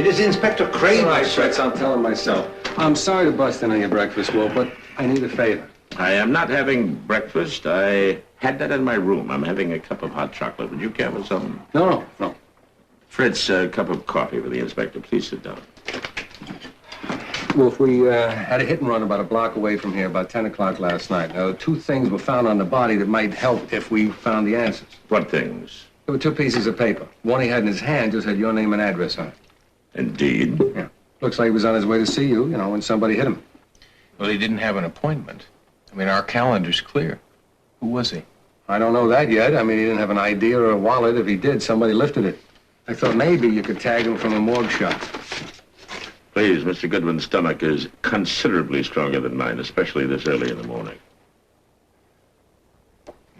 It is Inspector Crane. All right, Fritz, I'll tell him myself. I'm sorry to bust in on your breakfast, Wolf, but I need a favor. I am not having breakfast. I had that in my room. I'm having a cup of hot chocolate. Would you care for some? No. Fritz, a cup of coffee for the inspector. Please sit down. Wolf, we had a hit and run about a block away from here, about 10 o'clock last night. Now, 2 things were found on the body that might help if we found the answers. What things? There were 2 pieces of paper. One he had in his hand just had your name and address on it. Indeed? Yeah. Looks like he was on his way to see you, when somebody hit him. Well, he didn't have an appointment. I mean, our calendar's clear. Who was he? I don't know that yet. I mean, he didn't have an ID or a wallet. If he did, somebody lifted it. I thought maybe you could tag him from a morgue shot. Please, Mr. Goodwin's stomach is considerably stronger than mine, especially this early in the morning.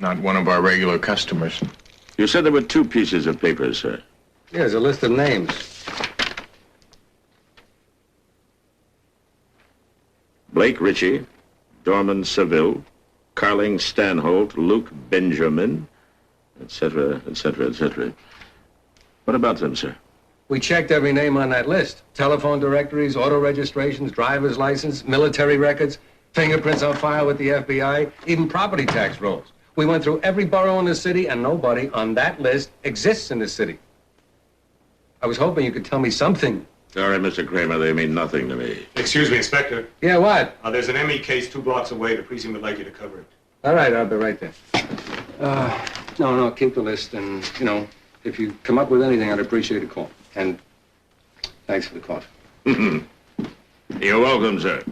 Not one of our regular customers. You said there were 2 pieces of paper, sir. Yeah, there's a list of names. Blake Ritchie, Dorman Seville, Carling Stanholt, Luke Benjamin, etc., etc., etc. What about them, sir? We checked every name on that list. Telephone directories, auto registrations, driver's license, military records, fingerprints on file with the FBI, even property tax rolls. We went through every borough in the city, and nobody on that list exists in the city. I was hoping you could tell me something. Sorry, Mr. Kramer, they mean nothing to me. Excuse me, Inspector. Yeah, what? There's an ME case 2 blocks away. The precinct would like you to cover it. All right, I'll be right there. No, keep the list, and, if you come up with anything, I'd appreciate a call. And thanks for the coffee. You're welcome, sir.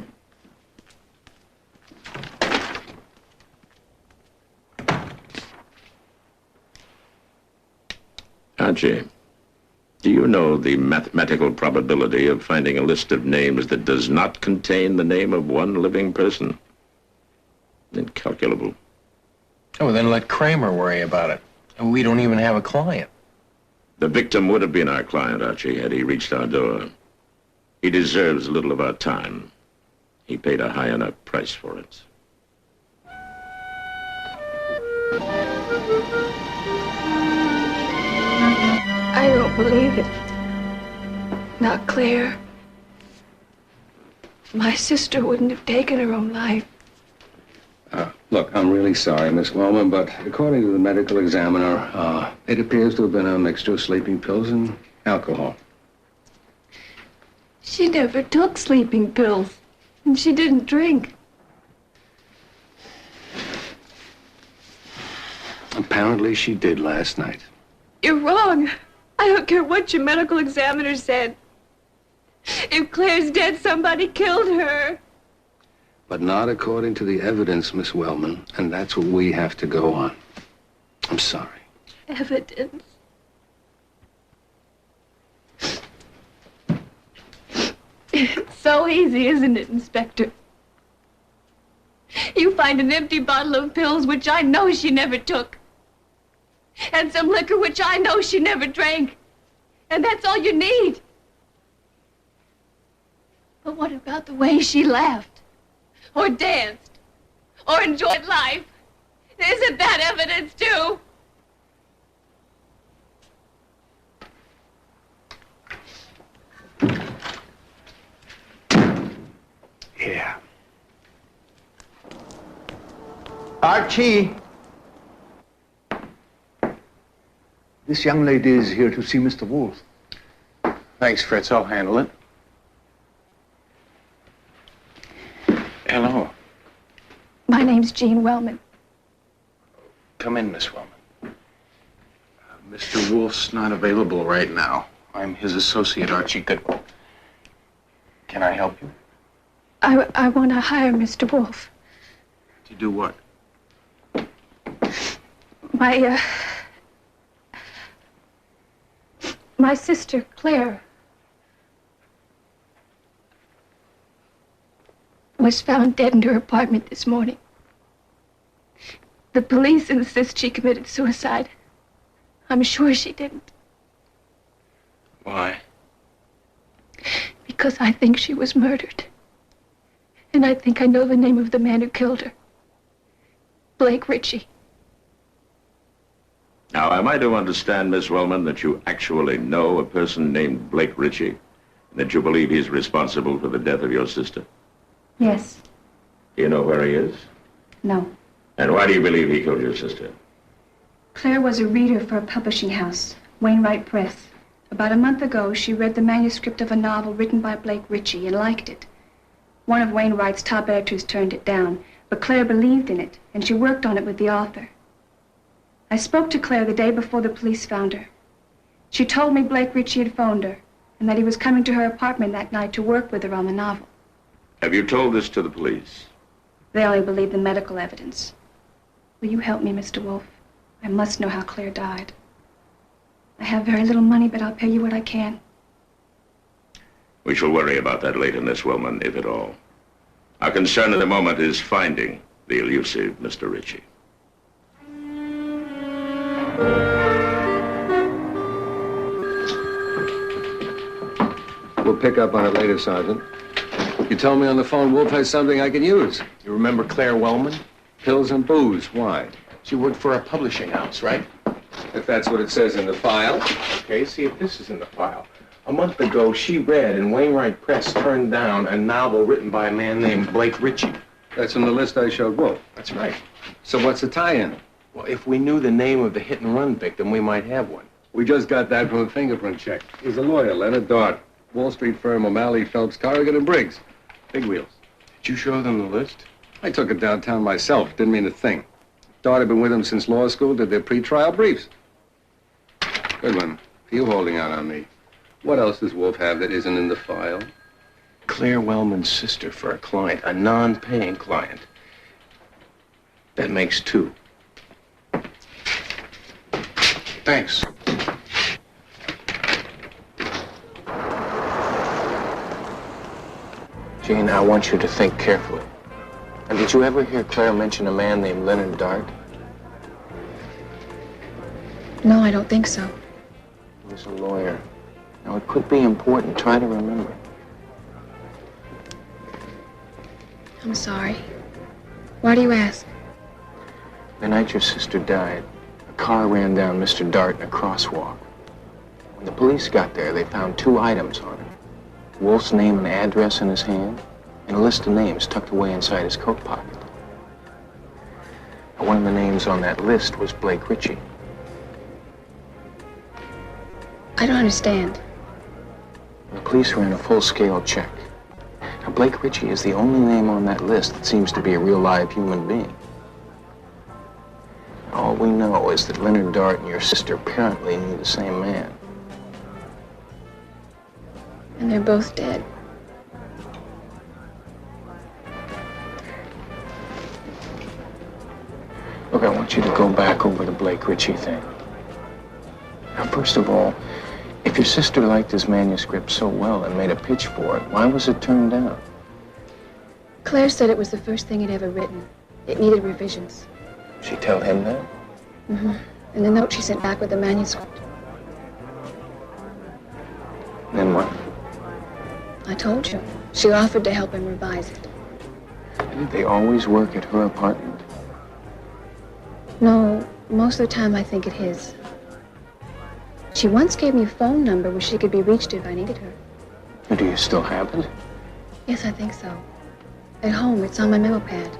Archie, do you know the mathematical probability of finding a list of names that does not contain the name of one living person? Incalculable. Oh, then let Kramer worry about it. And we don't even have a client. The victim would have been our client, Archie, had he reached our door. He deserves a little of our time. He paid a high enough price for it. I don't believe it. Not Claire. My sister wouldn't have taken her own life. Look, I'm really sorry, Miss Wellmann, but according to the medical examiner, it appears to have been a mixture of sleeping pills and alcohol. She never took sleeping pills, and she didn't drink. Apparently she did last night. You're wrong. I don't care what your medical examiner said. If Claire's dead, somebody killed her. But not according to the evidence, Miss Wellmann, and that's what we have to go on. I'm sorry. Evidence. It's so easy, isn't it, Inspector? You find an empty bottle of pills, which I know she never took, and some liquor, which I know she never drank, and that's all you need. But what about the way she laughed? Or danced, or enjoyed life? Isn't that evidence, too? Yeah. Archie! This young lady is here to see Mr. Wolfe. Thanks, Fritz. I'll handle it. Hello. My name's Jean Wellmann. Come in, Miss Wellmann. Mr. Wolfe's not available right now. I'm his associate, Archie Goodwin. Can I help you? I want to hire Mr. Wolfe. To do what? My sister, Claire, was found dead in her apartment this morning. The police insist she committed suicide. I'm sure she didn't. Why? Because I think she was murdered. And I think I know the name of the man who killed her. Blake Ritchie. Now, am I to understand, Miss Wellmann, that you actually know a person named Blake Ritchie? That you believe he's responsible for the death of your sister? Yes. Do you know where he is? No. And why do you believe he killed your sister? Claire was a reader for a publishing house, Wainwright Press. About a month ago, she read the manuscript of a novel written by Blake Ritchie and liked it. One of Wainwright's top editors turned it down, but Claire believed in it, and she worked on it with the author. I spoke to Claire the day before the police found her. She told me Blake Ritchie had phoned her, and that he was coming to her apartment that night to work with her on the novel. Have you told this to the police? They only believe the medical evidence. Will you help me, Mr. Wolfe? I must know how Claire died. I have very little money, but I'll pay you what I can. We shall worry about that later, Miss Wellmann, if at all. Our concern at the moment is finding the elusive Mr. Ritchie. We'll pick up on it later, Sergeant. You told me on the phone Wolfe has something I can use. You remember Claire Wellmann? Pills and booze. Why? She worked for a publishing house, right? If that's what it says in the file. Okay, see if this is in the file. A month ago, she read and Wainwright Press turned down a novel written by a man named Blake Ritchie. That's from the list I showed Wolfe. That's right. So what's the tie-in? Well, if we knew the name of the hit-and-run victim, we might have one. We just got that from a fingerprint check. He's a lawyer, Leonard Dart. Wall Street firm O'Malley, Phelps, Corrigan, and Briggs. Big wheels. Did you show them the list? I took it downtown myself. Didn't mean a thing. Dart had been with him since law school, did their pre-trial briefs. Good one. For you holding out on me. What else does Wolfe have that isn't in the file? Claire Wellman's sister for a client, a non-paying client. That makes two. Thanks. Jane, I want you to think carefully. And did you ever hear Claire mention a man named Leonard Dart? No, I don't think so. He was a lawyer. Now, it could be important. Try to remember. I'm sorry. Why do you ask? The night your sister died, a car ran down Mr. Dart in a crosswalk. When the police got there, they found two items on him. Wolfe's name and address in his hand, and a list of names tucked away inside his coat pocket. Now, one of the names on that list was Blake Ritchie. I don't understand. The police ran a full-scale check. Now, Blake Ritchie is the only name on that list that seems to be a real live human being. All we know is that Leonard Dart and your sister apparently knew the same man. And they're both dead. Look, I want you to go back over the Blake Ritchie thing. Now, first of all, if your sister liked his manuscript so well and made a pitch for it, why was it turned down? Claire said it was the first thing he'd ever written. It needed revisions. She tell him that? Mm-hmm. And the note she sent back with the manuscript. Then what? I told you. She offered to help him revise it. Did they always work at her apartment? No, most of the time I think at his. She once gave me a phone number where she could be reached if I needed her. Or do you still have it? Yes, I think so. At home, it's on my memo pad.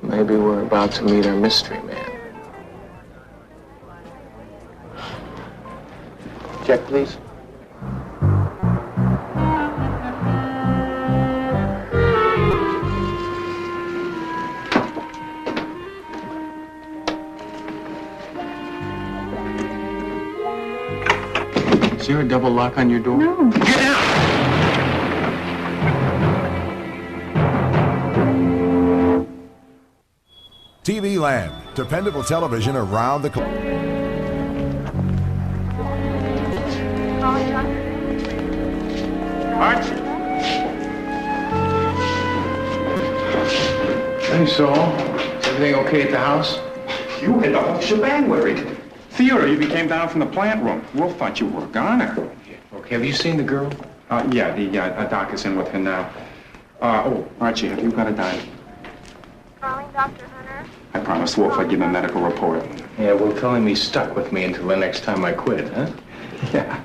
Maybe we're about to meet our mystery man. Check, please. Is there a double lock on your door? No. Get out! TV Land, dependable television around the clock. Arch? Hey, Saul. Is everything okay at the house? You had the whole shebang worried. Theodore, you came down from the plant room. Wolf thought you were a goner. Okay, have you seen the girl? Yeah, the doc is in with her now. Archie, have you got a dime? Calling Dr. Hunter. I promised Wolf I'd give him a medical report. Yeah, well, tell him he's stuck with me until the next time I quit, huh? Yeah.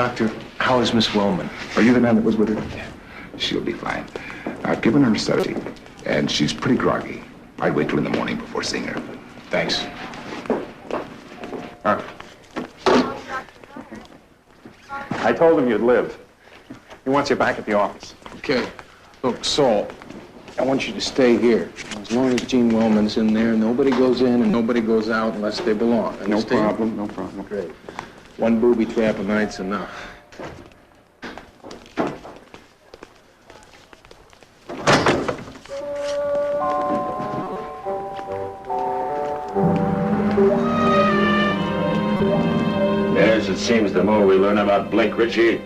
Doctor, how is Miss Wellmann? Are you the man that was with her? Yeah. She'll be fine. I've given her sedative, and she's pretty groggy. I'd wait till in the morning before seeing her. Thanks. I told him you'd live. He wants you back at the office. Okay. Look, Saul, I want you to stay here. As long as Jean Wellman's in there, nobody goes in and nobody goes out unless they belong. No problem, no problem. Great. One booby trap a night's enough. Yes, it seems the more we learn about Blake Ritchie,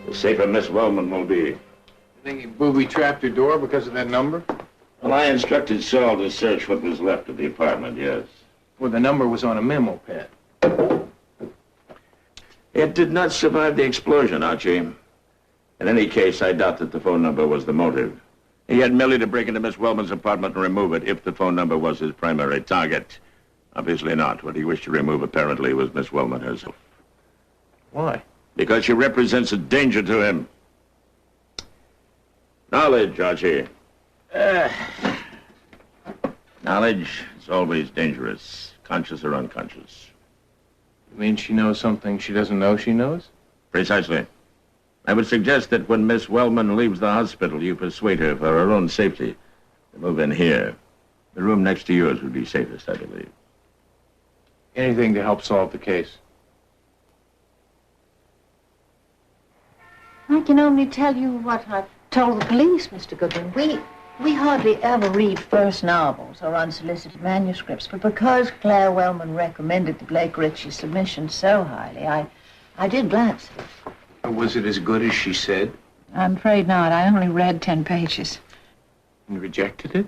the safer Miss Wellmann will be. You think he booby-trapped your door because of that number? Well, I instructed Saul to search what was left of the apartment, yes. Well, the number was on a memo pad. It did not survive the explosion, Archie. In any case, I doubt that the phone number was the motive. He had merely to break into Miss Wellmann's apartment and remove it if the phone number was his primary target. Obviously not. What he wished to remove, apparently, was Miss Wellmann herself. Why? Because she represents a danger to him. Knowledge, Archie. Knowledge is always dangerous, conscious or unconscious. You mean she knows something she doesn't know she knows? Precisely. I would suggest that when Miss Wellmann leaves the hospital, you persuade her for her own safety to move in here. The room next to yours would be safest, I believe. Anything to help solve the case. I can only tell you what I've told the police, Mr. Goodwin. We hardly ever read first novels or unsolicited manuscripts, but because Claire Wellmann recommended the Blake Ritchie submission so highly, I did glance at it. Was it as good as she said? I'm afraid not. I only read 10 pages. And rejected it?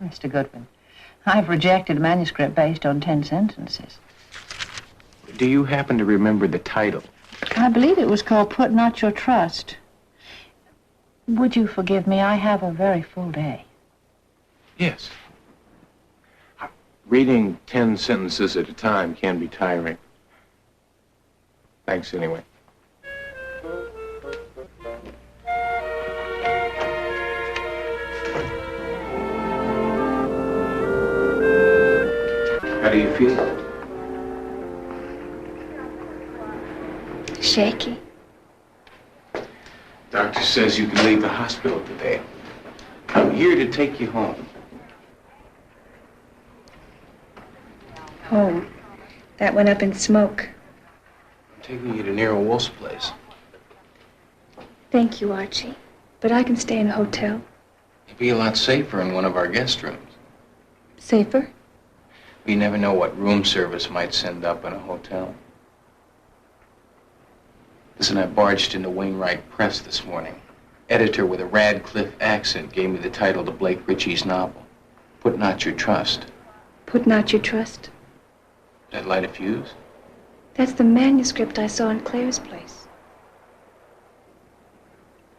Mr. Goodwin, I've rejected a manuscript based on 10 sentences. Do you happen to remember the title? I believe it was called Put Not Your Trust. Would you forgive me? I have a very full day. Yes. Reading 10 sentences at a time can be tiring. Thanks anyway. How do you feel? Shaky. Doctor says you can leave the hospital today. I'm here to take you home. Home. That went up in smoke. I'm taking you to Nero Wolfe's place. Thank you, Archie. But I can stay in a hotel. It'd be a lot safer in one of our guest rooms. Safer? We never know what room service might send up in a hotel. Listen, I barged into Wainwright Press this morning. Editor with a Radcliffe accent gave me the title to Blake Ritchie's novel, Put Not Your Trust. Put Not Your Trust? That light a fuse? That's the manuscript I saw in Claire's place.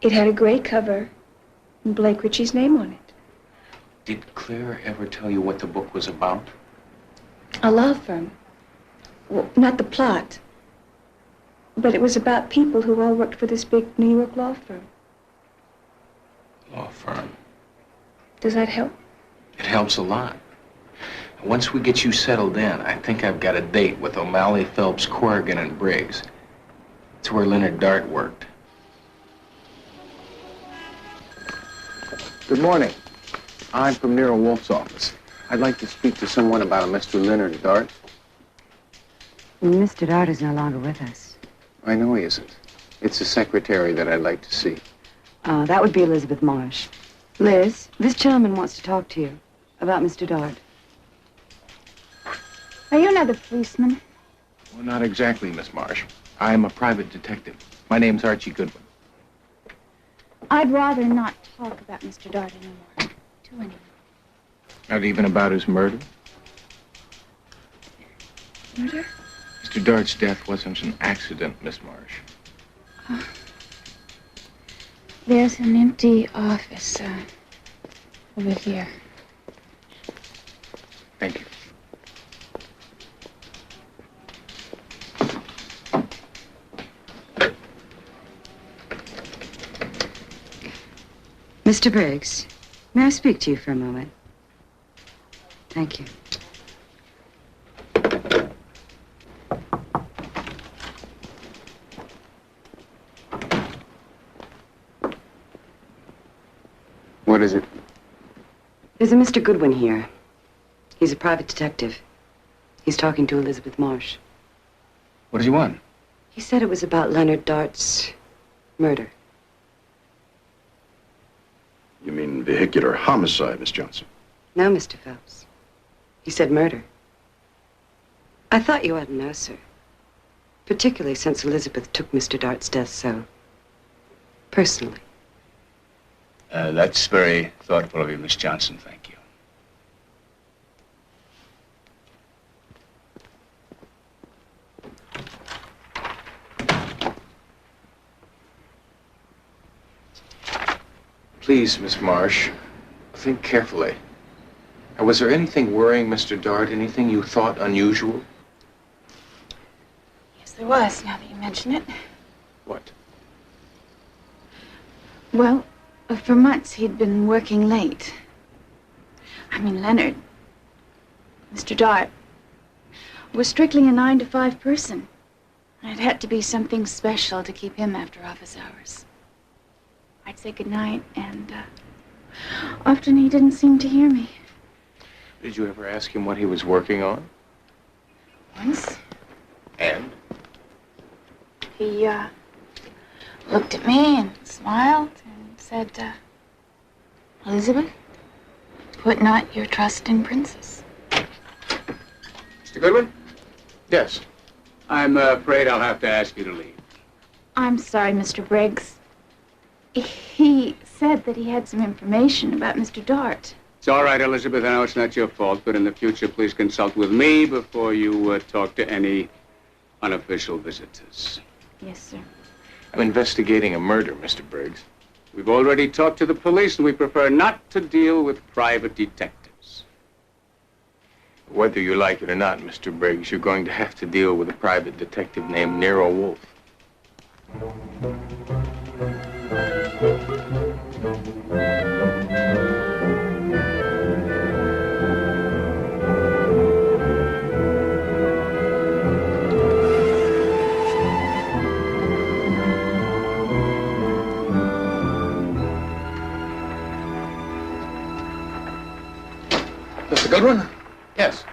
It had a gray cover and Blake Ritchie's name on it. Did Claire ever tell you what the book was about? A law firm. Well, not the plot. But it was about people who all worked for this big New York law firm. Law firm. Does that help? It helps a lot. Once we get you settled in, I think I've got a date with O'Malley, Phelps, Corrigan, and Briggs. It's where Leonard Dart worked. Good morning. I'm from Nero Wolfe's office. I'd like to speak to someone about a Mr. Leonard Dart. Mr. Dart is no longer with us. I know he isn't. It's the secretary that I'd like to see. That would be Elizabeth Marsh. Liz, this gentleman wants to talk to you about Mr. Dart. Are you another policeman? Well, not exactly, Miss Marsh. I'm a private detective. My name's Archie Goodwin. I'd rather not talk about Mr. Dart anymore. To anyone. Not even about his murder? Murder? Mr. Dart's death wasn't an accident, Miss Marsh. There's an empty office over here. Thank you. Mr. Briggs, may I speak to you for a moment? Thank you. What is it? There's a Mr. Goodwin here. He's a private detective. He's talking to Elizabeth Marsh. What does he want? He said it was about Leonard Dart's murder. You mean vehicular homicide, Miss Johnson? No, Mr. Phelps. He said murder. I thought you ought to know, sir. Particularly since Elizabeth took Mr. Dart's death so personally. That's very thoughtful of you, Miss Johnson. Thank you. Please, Miss Marsh, think carefully. Was there anything worrying Mr. Dart? Anything you thought unusual? Yes, there was, now that you mention it. What? Well, for months he'd been working late. I mean, Leonard, Mr. Dart, was strictly a 9-to-5 person. It had to be something special to keep him after office hours. I'd say goodnight, and often he didn't seem to hear me. Did you ever ask him what he was working on? Once, And? he looked at me and smiled and said, Elizabeth, put not your trust in princes. Mr. Goodwin? Yes. I'm afraid I'll have to ask you to leave. I'm sorry, Mr. Briggs. He said that he had some information about Mr. Dart. It's all right, Elizabeth. I know it's not your fault, but in the future, please consult with me before you talk to any unofficial visitors. Yes, sir. I'm investigating a murder, Mr. Briggs. We've already talked to the police, and we prefer not to deal with private detectives. Whether you like it or not, Mr. Briggs, you're going to have to deal with a private detective named Nero Wolfe. Mr. Goodwin? Yes.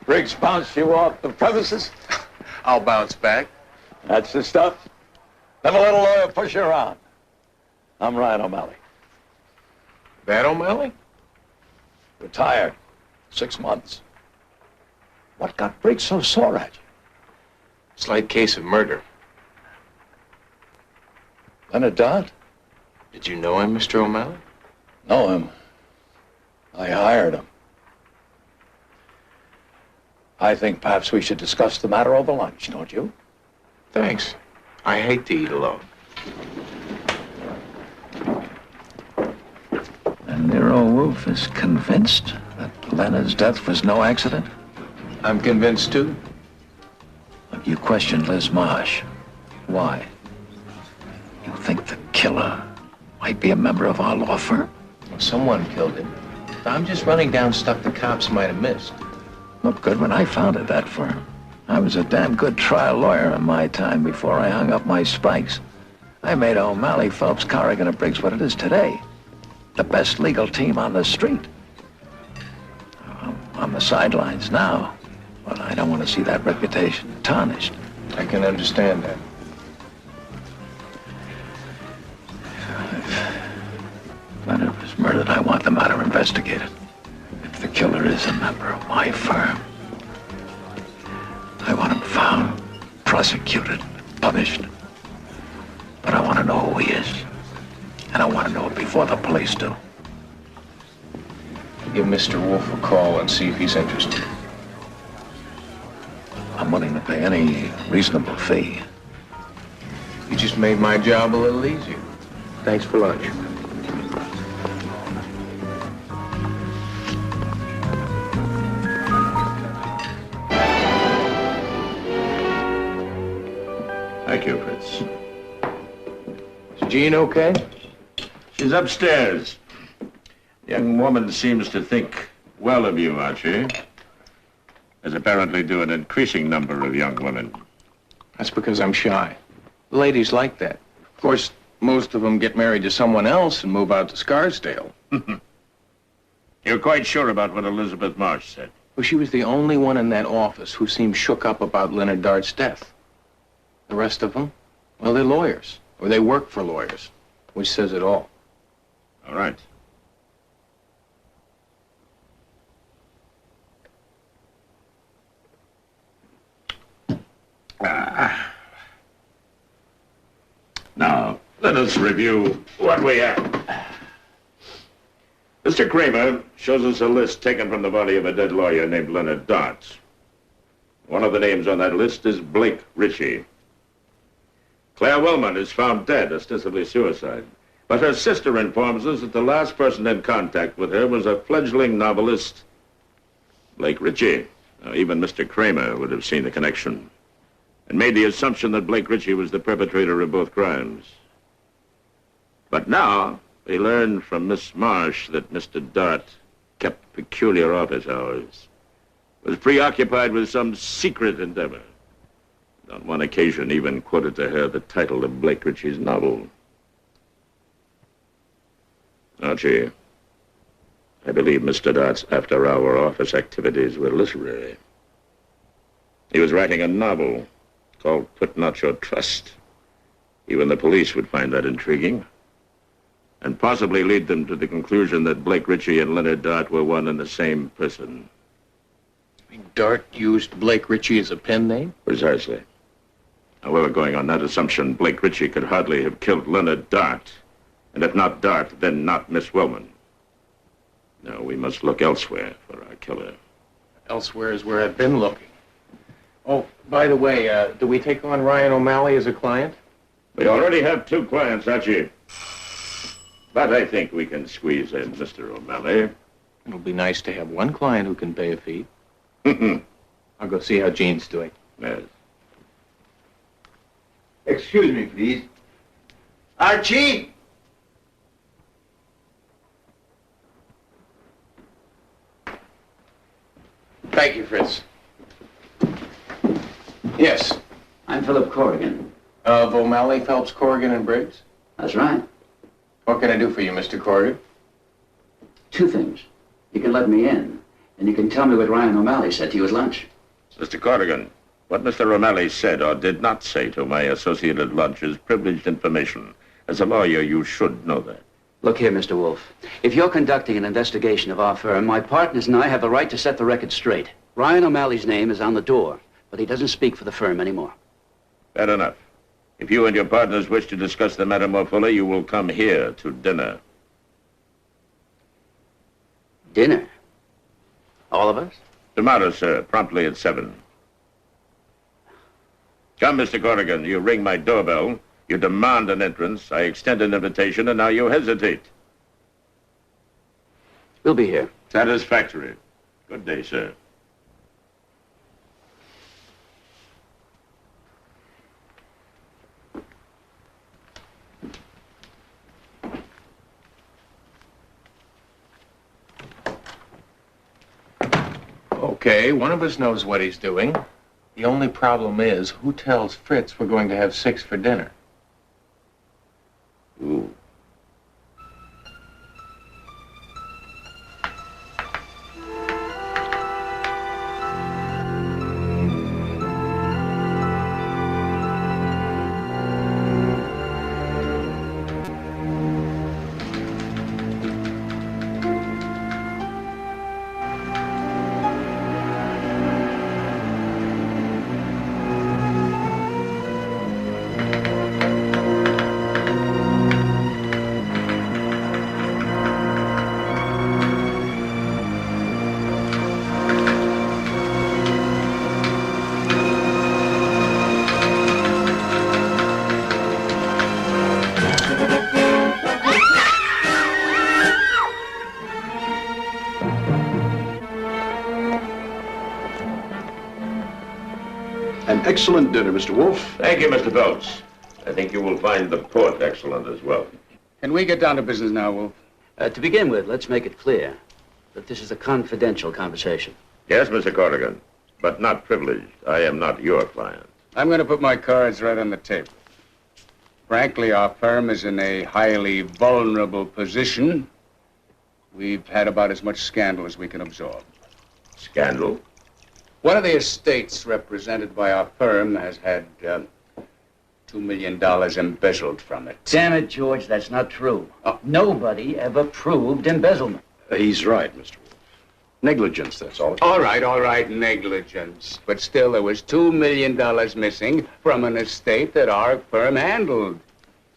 Briggs bounced you off the premises? I'll bounce back. That's the stuff. Never let a lawyer push you around. I'm Ryan O'Malley. That O'Malley? Retired. 6 months. What got Briggs so sore at you? Slight case of murder. Leonard Dart? Did you know him, Mr. O'Malley? Know him. I hired him. I think perhaps we should discuss the matter over lunch, don't you? Thanks. I hate to eat alone. And Nero Wolfe is convinced that Leonard's death was no accident? I'm convinced, too. Look, you questioned Liz Marsh. Why? You think the killer might be a member of our law firm? Well, someone killed him. I'm just running down stuff the cops might have missed. Look, Goodwin, I founded that firm. I was a damn good trial lawyer in my time before I hung up my spikes. I made O'Malley, Phelps, Corrigan, and Briggs what it is today. The best legal team on the street. I'm on the sidelines now, but I don't want to see that reputation tarnished. I can understand that. If Leonard was murdered, I want the matter investigated. If the killer is a member of my firm, I want him found, prosecuted, punished. But I want to know who he is. And I want to know it before the police do. Give Mr. Wolfe a call and see if he's interested. I'm willing to pay any reasonable fee. You just made my job a little easier. Thanks for lunch. Thank you, Fritz. Is Jean okay? She She's upstairs. Young woman seems to think well of you, Archie. As apparently do an increasing number of young women. That's because I'm shy. The ladies like that. Of course, most of them get married to someone else and move out to Scarsdale. You're quite sure about what Elizabeth Marsh said? Well, she was the only one in that office who seemed shook up about Leonard Dart's death. The rest of them, well, they're lawyers, or they work for lawyers, which says it all. All right. Now, let us review what we have. Mr. Kramer shows us a list taken from the body of a dead lawyer named Leonard Dart. One of the names on that list is Blake Ritchie. Claire Wellmann is found dead, ostensibly suicide. But her sister informs us that the last person in contact with her was a fledgling novelist, Blake Ritchie. Now, even Mr. Kramer would have seen the connection and made the assumption that Blake Ritchie was the perpetrator of both crimes. But now, we learn from Miss Marsh that Mr. Dart kept peculiar office hours, was preoccupied with some secret endeavor. On one occasion, even quoted to her the title of Blake Ritchie's novel. Archie, I believe Mr. Dart's after-hour office activities were literary. He was writing a novel called Put Not Your Trust. Even the police would find that intriguing, and possibly lead them to the conclusion that Blake Ritchie and Leonard Dart were one and the same person. Dart used Blake Ritchie as a pen name? Precisely. However, going on that assumption, Blake Ritchie could hardly have killed Leonard Dart. And if not Dart, then not Miss Wellmann. No, we must look elsewhere for our killer. Elsewhere is where I've been looking. Oh, by the way, do we take on Ryan O'Malley as a client? We already have 2 clients, Archie. But I think we can squeeze in Mr. O'Malley. It'll be nice to have one client who can pay a fee. I'll go see how Jean's doing. Yes. Excuse me, please. Archie! Thank you, Fritz. Yes. I'm Philip Corrigan. Of O'Malley, Phelps, Corrigan, and Briggs? That's right. What can I do for you, Mr. Corrigan? 2 things. You can let me in, and you can tell me what Ryan O'Malley said to you at lunch. Mr. Corrigan, what Mr. O'Malley said or did not say to my associate at lunch is privileged information. As a lawyer, you should know that. Look here, Mr. Wolfe. If you're conducting an investigation of our firm, my partners and I have the right to set the record straight. Ryan O'Malley's name is on the door, but he doesn't speak for the firm anymore. Fair enough. If you and your partners wish to discuss the matter more fully, you will come here to dinner. Dinner? All of us? Tomorrow, sir, promptly at 7. Come, Mr. Corrigan. You ring my doorbell. You demand an entrance. I extend an invitation, and now you hesitate. We'll be here. Satisfactory. Good day, sir. Okay, one of us knows what he's doing. The only problem is, who tells Fritz we're going to have 6 for dinner? Ooh. Excellent dinner, Mr. Wolfe. Thank you, Mr. Phelps. I think you will find the port excellent as well. Can we get down to business now, Wolfe? To begin with, let's make it clear that this is a confidential conversation. Yes, Mr. Corrigan, but not privileged. I am not your client. I'm going to put my cards right on the table. Frankly, our firm is in a highly vulnerable position. We've had about as much scandal as we can absorb. Scandal? One of the estates represented by our firm has had $2 million embezzled from it. Damn it, George, that's not true. Nobody ever proved embezzlement. He's right, Mr. Wolfe. Negligence, that's all. All right, negligence. But still, there was $2 million missing from an estate that our firm handled.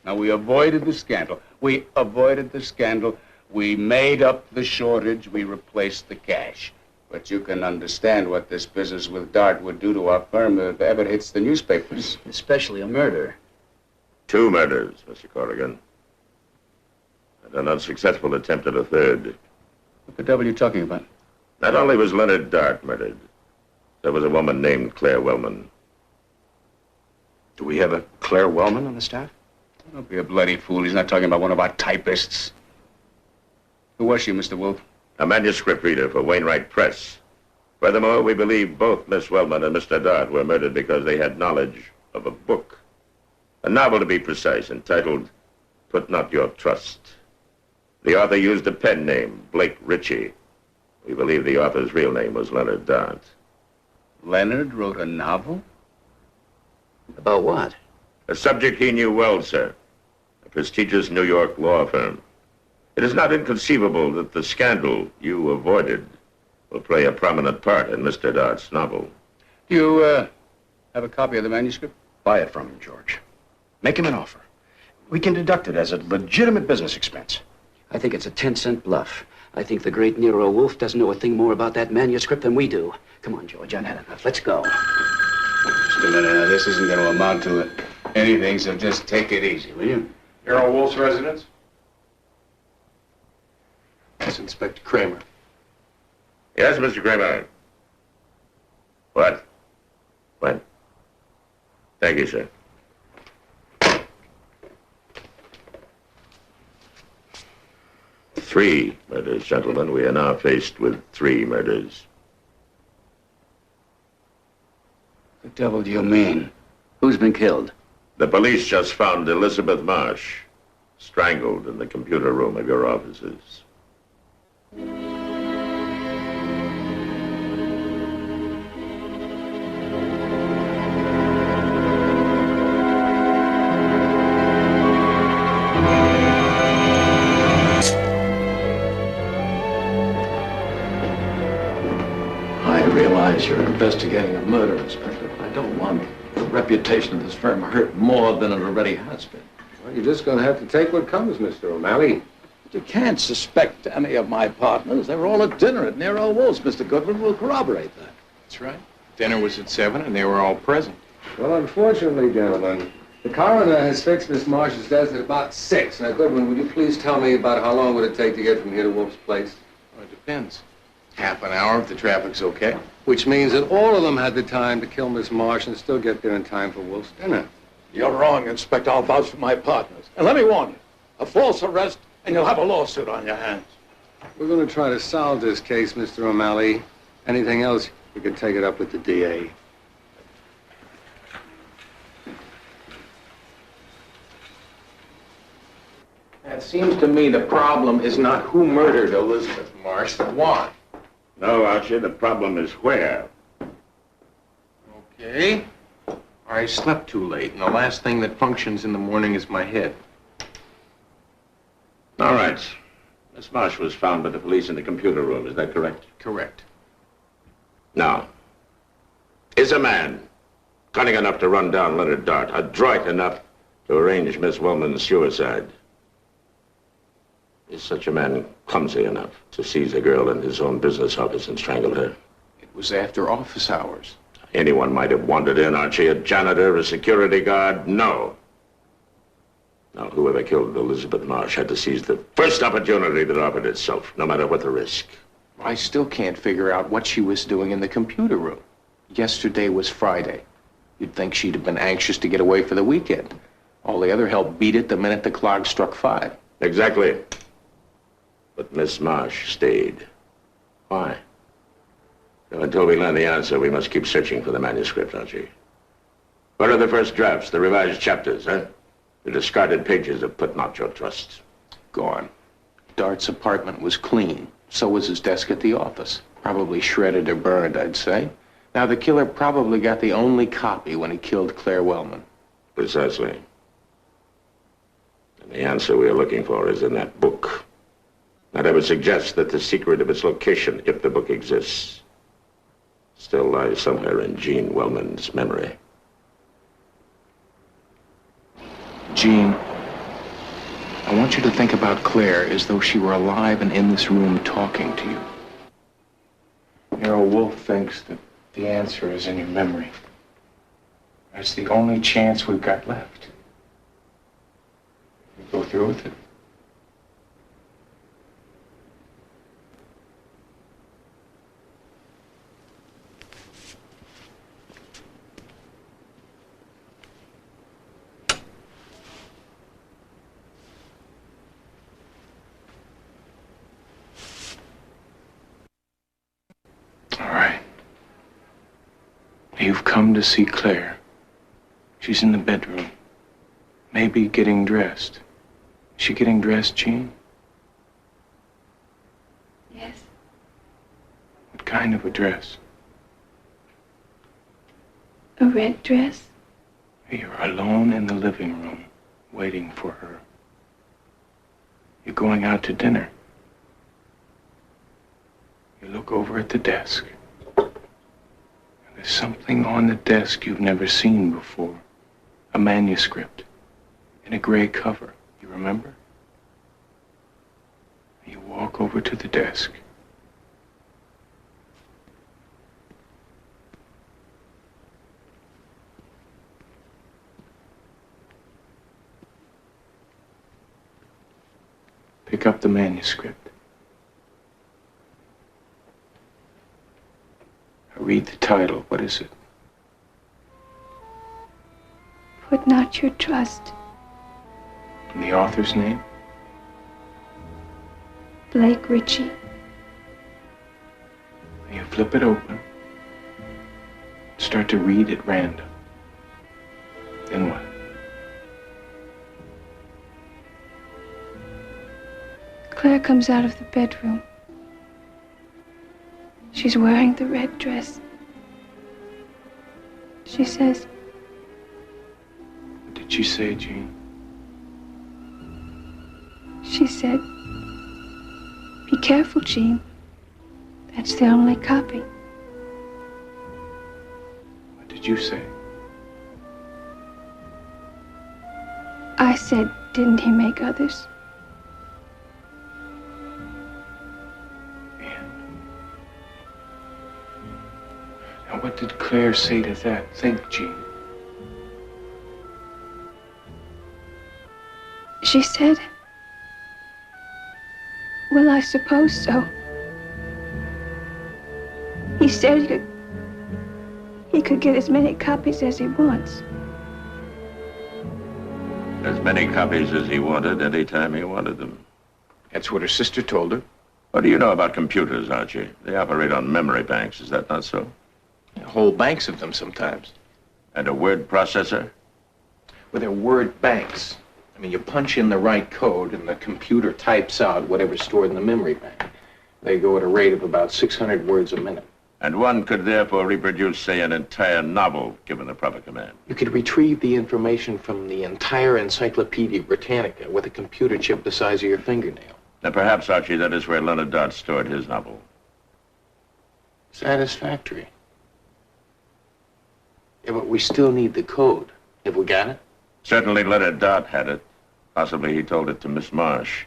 Now, we avoided the scandal. We made up the shortage. We replaced the cash. But you can understand what this business with Dart would do to our firm if it ever hits the newspapers. Especially a murder. 2 murders, Mr. Corrigan. And an unsuccessful attempt at a third. What the devil are you talking about? Not only was Leonard Dart murdered, there was a woman named Claire Wellmann. Do we have a Claire Wellmann on the staff? Don't be a bloody fool. He's not talking about one of our typists. Who was she, Mr. Wolfe? A manuscript reader for Wainwright Press. Furthermore, we believe both Miss Wellmann and Mr. Dart were murdered because they had knowledge of a book. A novel, to be precise, entitled Put Not Your Trust. The author used a pen name, Blake Ritchie. We believe the author's real name was Leonard Dart. Leonard wrote a novel? About what? A subject he knew well, sir. A prestigious New York law firm. It is not inconceivable that the scandal you avoided will play a prominent part in Mr. Dart's novel. Do you have a copy of the manuscript? Buy it from him, George. Make him an offer. We can deduct it as a legitimate business expense. I think it's a 10-cent bluff. I think the great Nero Wolfe doesn't know a thing more about that manuscript than we do. Come on, George, I've had enough. Let's go. Just a minute. This isn't going to amount to anything, so just take it easy, will you? Nero Wolfe's residence? That's Inspector Kramer. Yes, Mr. Kramer. What? When? Thank you, sir. Three murders, gentlemen. We are now faced with 3 murders. The devil do you mean? Who's been killed? The police just found Elizabeth Marsh strangled in the computer room of your offices. I realize you're investigating a murder, Inspector, but I don't want the reputation of this firm hurt more than it already has been. Well, you're just going to have to take what comes, Mr. O'Malley. You can't suspect any of my partners. They were all at dinner at Nero Wolfe's. Mr. Goodwin will corroborate that. That's right. Dinner was at 7, and they were all present. Well, unfortunately, gentlemen, the coroner has fixed Miss Marsh's death at about 6. Now, Goodwin, would you please tell me about how long would it take to get from here to Wolfe's place? Well, it depends. Half an hour if the traffic's okay. Which means that all of them had the time to kill Miss Marsh and still get there in time for Wolfe's dinner. You're wrong, Inspector. I'll vouch for my partners. And let me warn you, a false arrest, and you'll have a lawsuit on your hands. We're going to try to solve this case, Mr. O'Malley. Anything else, we can take it up with the DA. It seems to me the problem is not who murdered Elizabeth Marsh, but why. No, Archie, the problem is where. Okay. I slept too late, and the last thing that functions in the morning is my head. All right. Miss Marsh was found by the police in the computer room. Is that correct? Correct. Now, is a man cunning enough to run down Leonard Dart, adroit enough to arrange Miss Wellmann's suicide? Is such a man clumsy enough to seize a girl in his own business office and strangle her? It was after office hours. Anyone might have wandered in, Archie. A janitor, a security guard? No. Now, whoever killed Elizabeth Marsh had to seize the first opportunity that offered itself, no matter what the risk. I still can't figure out what she was doing in the computer room. Yesterday was Friday. You'd think she'd have been anxious to get away for the weekend. All the other help beat it the minute the clock struck 5. Exactly. But Miss Marsh stayed. Why? Well, until we learn the answer, we must keep searching for the manuscript, Archie. What are the first drafts, the revised chapters, huh? The discarded pages of Put Not Your Trust. Gone. Dart's apartment was clean. So was his desk at the office. Probably shredded or burned, I'd say. Now, the killer probably got the only copy when he killed Claire Wellmann. Precisely. And the answer we are looking for is in that book. And I would suggest that the secret of its location, if the book exists, still lies somewhere in Jean Wellmann's memory. Jean, I want you to think about Claire as though she were alive and in this room talking to you. Nero Wolfe thinks that the answer is in your memory. That's the only chance we've got left. We go through with it. All right. You've come to see Claire. She's in the bedroom. Maybe getting dressed. Is she getting dressed, Jean? Yes. What kind of a dress? A red dress? You're alone in the living room, waiting for her. You're going out to dinner. You look over at the desk. There's something on the desk you've never seen before. A manuscript in a gray cover. You remember? You walk over to the desk. Pick up the manuscript. I read the title. What is it? Put Not Your Trust. And the author's name? Blake Ritchie. You flip it open. Start to read at random. Then what? Claire comes out of the bedroom. She's wearing the red dress. She says, What did she say, Jean? She said, "Be careful, Jean. That's the only copy." What did you say? I said, "Didn't he make others?" Now, what did Claire say to that? Think, Jean. She said, "Well, I suppose so." He said he could get as many copies as he wants. As many copies as he wanted, any time he wanted them. That's what her sister told her. What do you know about computers, Archie? They operate on memory banks, is that not so? Whole banks of them sometimes. And a word processor? Well, they're word banks. I mean, you punch in the right code and the computer types out whatever's stored in the memory bank. They go at a rate of about 600 words a minute. And one could therefore reproduce, say, an entire novel, given the proper command. You could retrieve the information from the entire Encyclopedia Britannica with a computer chip the size of your fingernail. And perhaps, Archie, that is where Leonard Dart stored his novel. Satisfactory. Yeah, but we still need the code. Have we got it? Certainly Leonard Dart had it. Possibly he told it to Miss Marsh.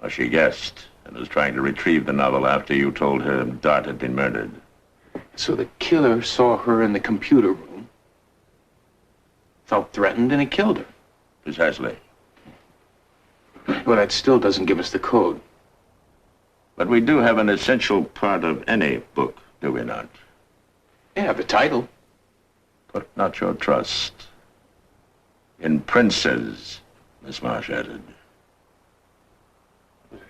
Or she guessed and was trying to retrieve the novel after you told her Dart had been murdered. So the killer saw her in the computer room, felt threatened, and he killed her. Precisely. Well, that still doesn't give us the code. But we do have an essential part of any book, do we not? Yeah, the title. Put Not Your Trust. In princes, Miss Marsh added.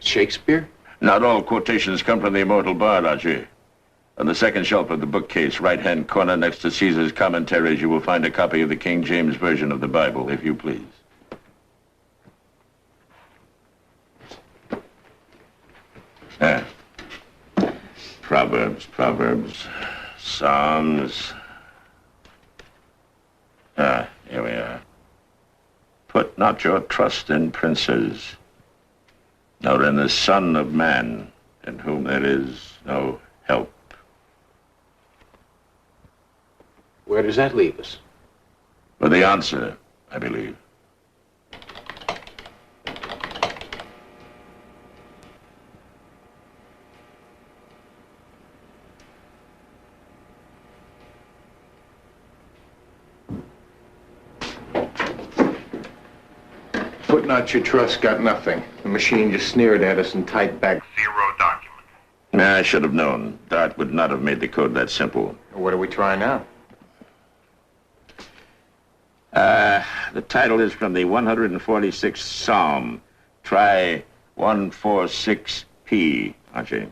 Shakespeare? Not all quotations come from the immortal bard, Archie. On the second shelf of the bookcase, right-hand corner next to Caesar's commentaries, you will find a copy of the King James Version of the Bible, if you please. Proverbs, Psalms. Here we are. Put not your trust in princes, nor in the Son of Man, in whom there is no help. Where does that leave us? For the answer, I believe. Put not your trust got nothing. The machine just sneered at us and typed back 0 document. I should have known. Dart would not have made the code that simple. What do we try now? The title is from the 146th Psalm. Try 146P, Archie.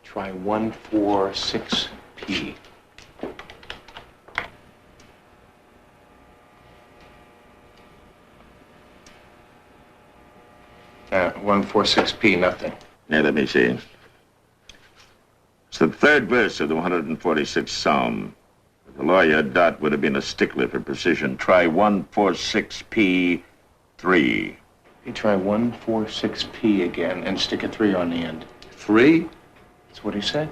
Try 146P. 146P, nothing. Yeah, let me see. It's the third verse of the 146th Psalm. The lawyer, Dot, would have been a stickler for precision. Try 146P3. You try 146P again and stick a 3 on the end. 3? That's what he said.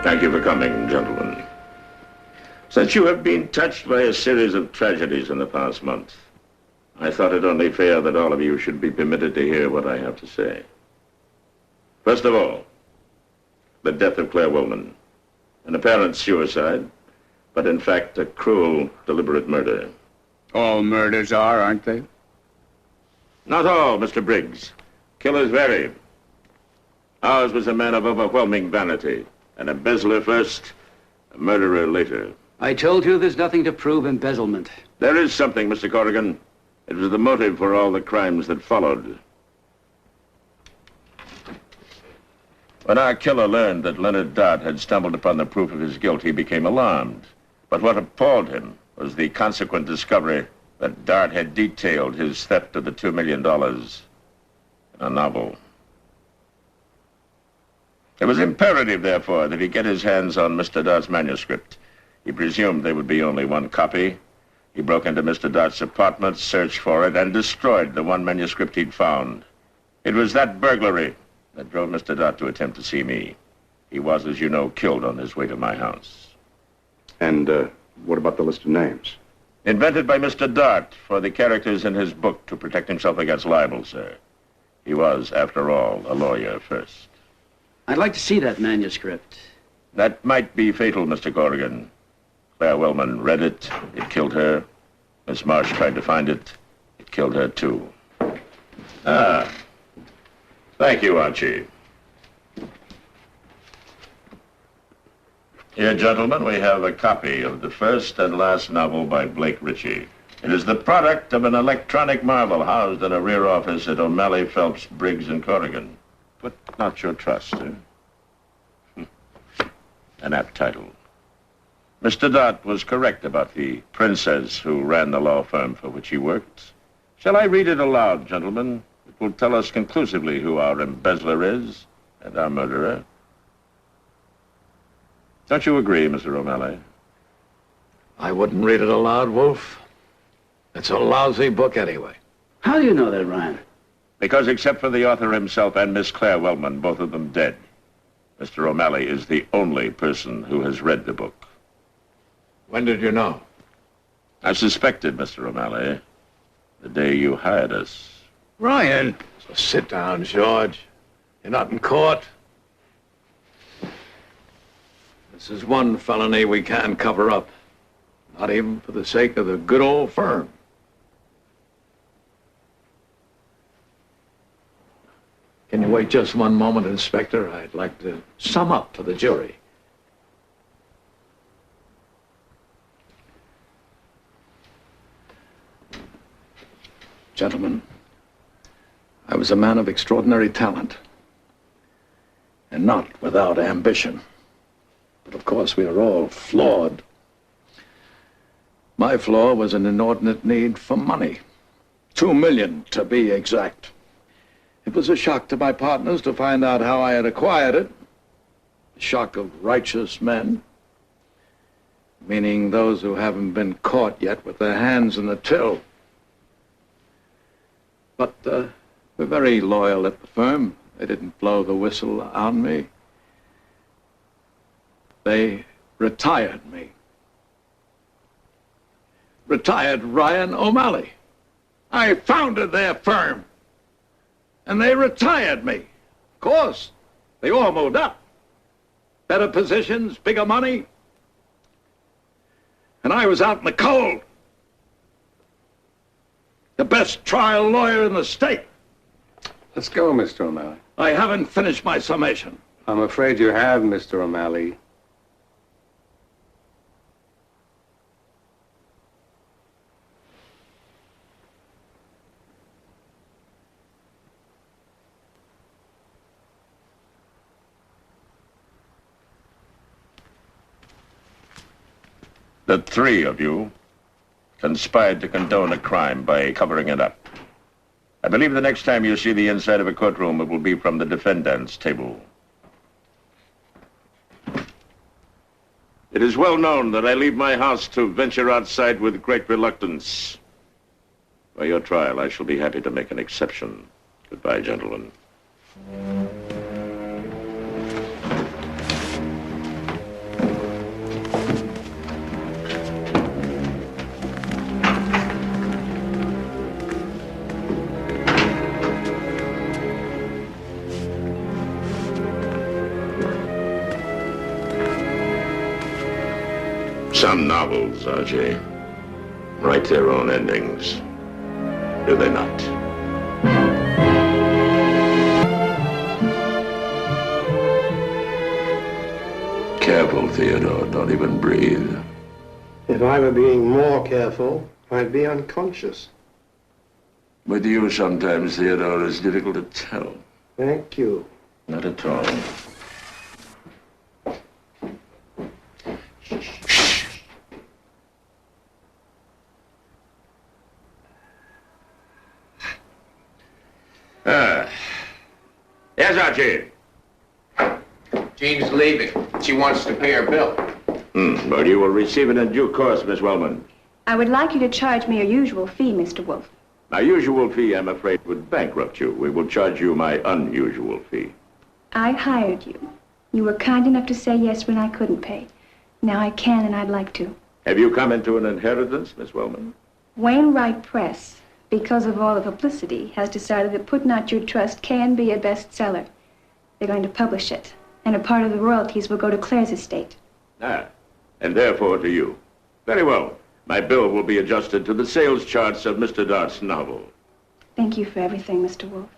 Thank you for coming, gentlemen. Since you have been touched by a series of tragedies in the past month, I thought it only fair that all of you should be permitted to hear what I have to say. First of all, the death of Claire Wellmann. An apparent suicide, but in fact a cruel, deliberate murder. All murders are, aren't they? Not all, Mr. Briggs. Killers vary. Ours was a man of overwhelming vanity. An embezzler first, a murderer later. I told you there's nothing to prove embezzlement. There is something, Mr. Corrigan. It was the motive for all the crimes that followed. When our killer learned that Leonard Dart had stumbled upon the proof of his guilt, he became alarmed. But what appalled him was the consequent discovery that Dart had detailed his theft of the $2 million in a novel. It was imperative, therefore, that he get his hands on Mr. Dart's manuscript. He presumed there would be only one copy. He broke into Mr. Dart's apartment, searched for it, and destroyed the one manuscript he'd found. It was that burglary that drove Mr. Dart to attempt to see me. He was, as you know, killed on his way to my house. And what about the list of names? Invented by Mr. Dart for the characters in his book to protect himself against libel, sir. He was, after all, a lawyer first. I'd like to see that manuscript. That might be fatal, Mr. Corrigan. Claire Wellmann read it. It killed her. Miss Marsh tried to find it. It killed her, too. Thank you, Archie. Here, gentlemen, we have a copy of the first and last novel by Blake Ritchie. It is the product of an electronic marvel housed in a rear office at O'Malley, Phelps, Briggs, and Corrigan. Put not your trust, eh? An apt title. Mr. Dart was correct about the princess who ran the law firm for which he worked. Shall I read it aloud, gentlemen? It will tell us conclusively who our embezzler is and our murderer. Don't you agree, Mr. O'Malley? I wouldn't read it aloud, Wolfe. It's a lousy book anyway. How do you know that, Ryan? Because except for the author himself and Miss Claire Wellmann, both of them dead, Mr. O'Malley is the only person who has read the book. When did you know? I suspected, Mr. O'Malley, the day you hired us. Ryan! So sit down, George. You're not in court. This is one felony we can't cover up. Not even for the sake of the good old firm. Can you wait just one moment, Inspector? I'd like to sum up for the jury. Gentlemen, I was a man of extraordinary talent, and not without ambition. But of course, we are all flawed. My flaw was an inordinate need for money. $2 million, to be exact. It was a shock to my partners to find out how I had acquired it. A shock of righteous men, meaning those who haven't been caught yet with their hands in the till. But we're very loyal at the firm. They didn't blow the whistle on me. They retired me. Retired Ryan O'Malley. I founded their firm. And they retired me. Of course, they all moved up. Better positions, bigger money. And I was out in the cold. The best trial lawyer in the state. Let's go, Mr. O'Malley. I haven't finished my summation. I'm afraid you have, Mr. O'Malley. The three of you conspired to condone a crime by covering it up. I believe the next time you see the inside of a courtroom, it will be from the defendant's table. It is well known that I leave my house to venture outside with great reluctance. For your trial, I shall be happy to make an exception. Goodbye, gentlemen. Some novels, R.J., write their own endings. Do they not? Careful, Theodore. Don't even breathe. If I were being more careful, I'd be unconscious. With you, sometimes, Theodore, it's difficult to tell. Thank you. Not at all. Yes, Archie. Jean's leaving. She wants to pay her bill. But you will receive it in due course, Miss Wellmann. I would like you to charge me your usual fee, Mr. Wolfe. My usual fee, I'm afraid, would bankrupt you. We will charge you my unusual fee. I hired you. You were kind enough to say yes when I couldn't pay. Now I can, and I'd like to. Have you come into an inheritance, Miss Wellmann? Wainwright Press, because of all the publicity, has decided that Put Not Your Trust can be a bestseller. They're going to publish it, and a part of the royalties will go to Claire's estate. And therefore to you. Very well. My bill will be adjusted to the sales charts of Mr. Dart's novel. Thank you for everything, Mr. Wolfe.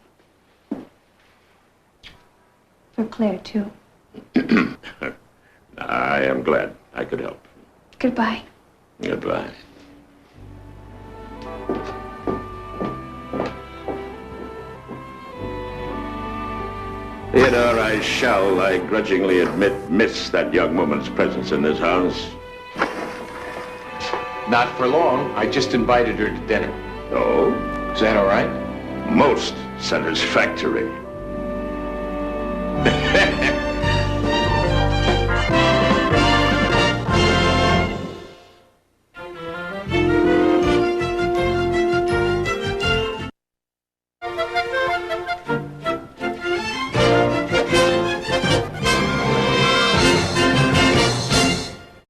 For Claire, too. I am glad I could help. Goodbye. Goodbye. Theodore, I shall, I grudgingly admit, miss that young woman's presence in this house. Not for long. I just invited her to dinner. Oh? Is that all right? Most satisfactory.